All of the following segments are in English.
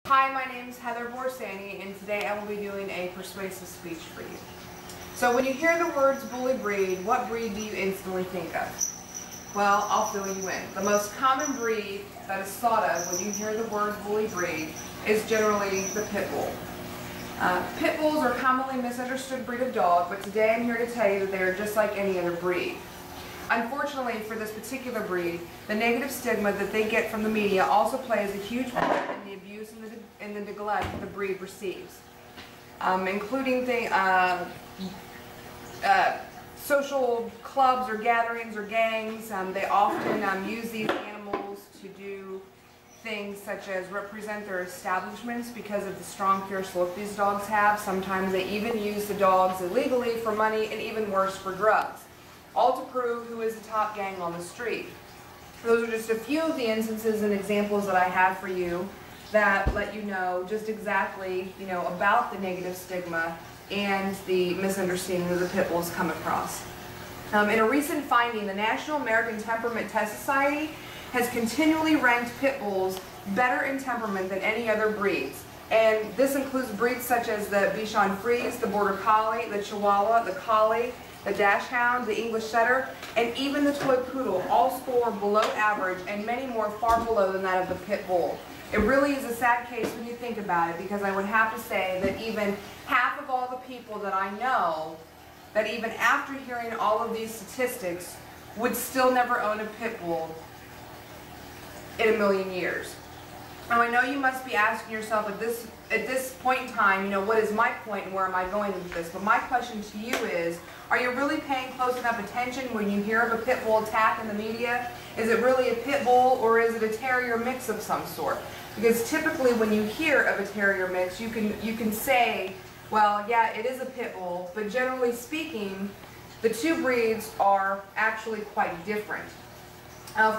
Hi, my name is Heather Borsani, and today I will be doing a persuasive speech for you. So when you hear the words bully breed, what breed do you instantly think of? Well, I'll fill you in. The most common breed that is thought of when you hear the word bully breed is generally the pit bull. Pit bulls are a commonly misunderstood breed of dog, but today I'm here to tell you that they are just like any other breed. Unfortunately for this particular breed, the negative stigma that they get from the media also plays a huge part in the abuse and the neglect the breed receives, including social clubs or gatherings or gangs. They often use these animals to do things such as represent their establishments because of the strong, fierce look these dogs have. Sometimes they even use the dogs illegally for money and even worse for drugs, all to prove who is the top gang on the street. Those are just a few of the instances and examples that I have for you that let you know just exactly, about the negative stigma and the misunderstanding that the pit bulls come across. In a recent finding, the National American Temperament Test Society has continually ranked pit bulls better in temperament than any other breeds. And this includes breeds such as the Bichon Frise, the Border Collie, the Chihuahua, the Collie, the Dachshund, the English Setter, and even the Toy Poodle all score below average, and many more far below than that of the pit bull. It really is a sad case when you think about it, because I would have to say that even half of all the people that I know, that even after hearing all of these statistics, would still never own a pit bull in a million years. Now I know you must be asking yourself at this point in time, what is my point and where am I going with this? But my question to you is, are you really paying close enough attention when you hear of a pit bull attack in the media? Is it really a pit bull, or is it a terrier mix of some sort? Because typically when you hear of a terrier mix, you can say, well, yeah, it is a pit bull, but generally speaking, the two breeds are actually quite different.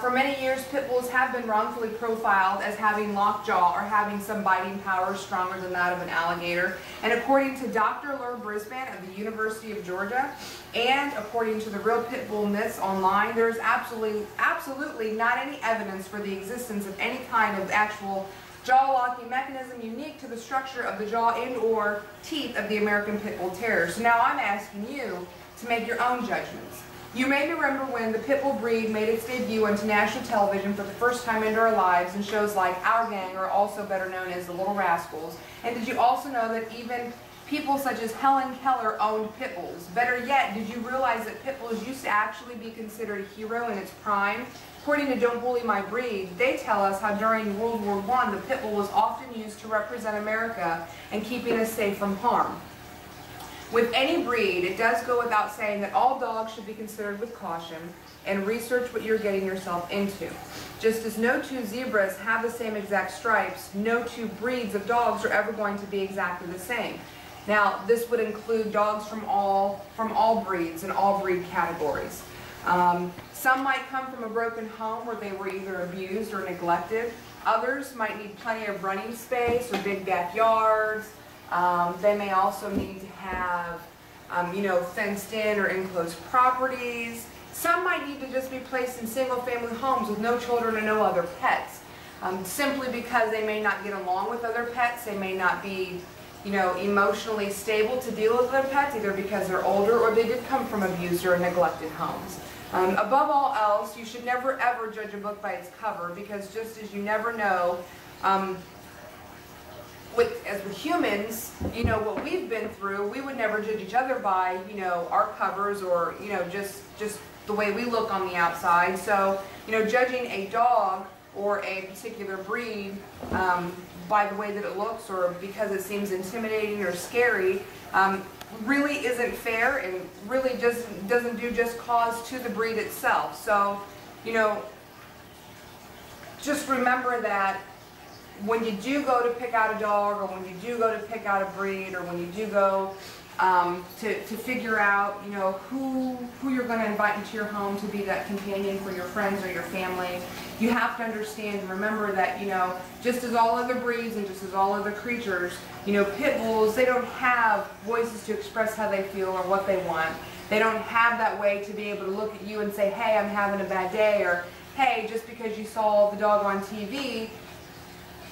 For many years, pit bulls have been wrongfully profiled as having locked jaw or having some biting power stronger than that of an alligator. And according to Dr. Lur Brisbane of the University of Georgia, and according to the Real Pit Bull Myths online, there's absolutely not any evidence for the existence of any kind of actual jaw-locking mechanism unique to the structure of the jaw and or teeth of the American Pit Bull Terrier. So now I'm asking you to make your own judgments. You may remember when the pit bull breed made its debut onto national television for the first time into our lives in shows like Our Gang, or also better known as The Little Rascals. And did you also know that even people such as Helen Keller owned pit bulls? Better yet, did you realize that pit bulls used to actually be considered a hero in its prime? According to Don't Bully My Breed, they tell us how during World War I, the pit bull was often used to represent America and keeping us safe from harm. With any breed, it does go without saying that all dogs should be considered with caution and research what you're getting yourself into. Just as no two zebras have the same exact stripes, no two breeds of dogs are ever going to be exactly the same. Now, this would include dogs from all breeds and all breed categories. Some might come from a broken home where they were either abused or neglected. Others might need plenty of running space or big backyards. They may also need to have, fenced in or enclosed properties. Some might need to just be placed in single-family homes with no children or no other pets, simply because they may not get along with other pets. They may not be, emotionally stable to deal with other pets, either because they're older or they did come from abused or neglected homes. Above all else, you should never ever judge a book by its cover, because just as you never know, as with humans, what we've been through, we would never judge each other by, our covers or, just the way we look on the outside. So, judging a dog or a particular breed by the way that it looks or because it seems intimidating or scary really isn't fair, and really just doesn't do just cause to the breed itself. So, just remember that when you do go to pick out a dog, or when you do go to pick out a breed, or when you do go to figure out, who you're going to invite into your home to be that companion for your friends or your family, you have to understand and remember that, just as all other breeds and just as all other creatures, pit bulls, they don't have voices to express how they feel or what they want. They don't have that way to be able to look at you and say, hey, I'm having a bad day, or hey, just because you saw the dog on TV,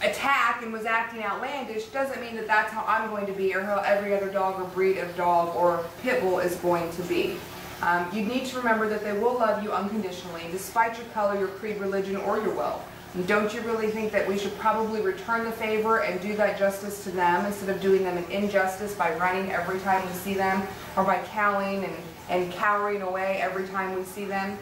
attack and was acting outlandish doesn't mean that that's how I'm going to be, or how every other dog or breed of dog or pit bull is going to be. You need to remember that they will love you unconditionally, despite your color, your creed, religion, or your will. And don't you really think that we should probably return the favor and do that justice to them instead of doing them an injustice by running every time we see them, or by cowling and cowering away every time we see them?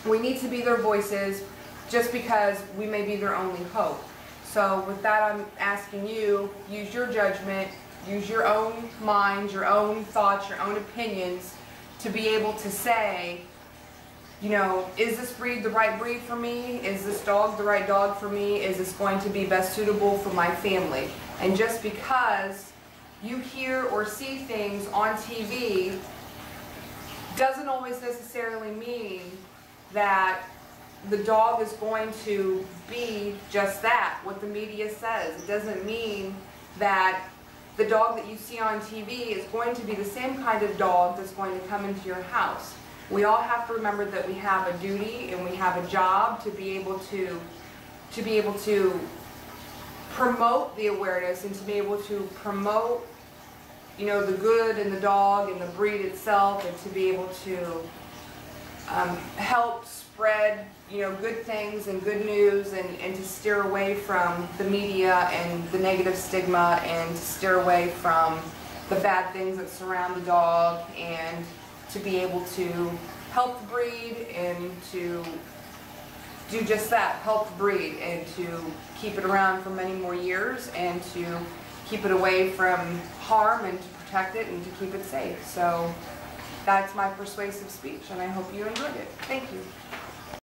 We need to be their voices just because we may be their only hope. So with that, I'm asking you, use your judgment, use your own mind, your own thoughts, your own opinions to be able to say, you know, is this breed the right breed for me? Is this dog the right dog for me? Is this going to be best suitable for my family? And just because you hear or see things on TV doesn't always necessarily mean that the dog is going to be just that, what the media says. It doesn't mean that the dog that you see on TV is going to be the same kind of dog that's going to come into your house. We all have to remember that we have a duty and we have a job to be able to promote the awareness and to be able to promote, you know, the good in the dog and the breed itself, and to be able to help spread, you know, good things and good news, and to steer away from the media and the negative stigma, and to steer away from the bad things that surround the dog, and to be able to help the breed and to do just that, help the breed, and to keep it around for many more years, and to keep it away from harm, and to protect it, and to keep it safe. So that's my persuasive speech, and I hope you enjoyed it. Thank you.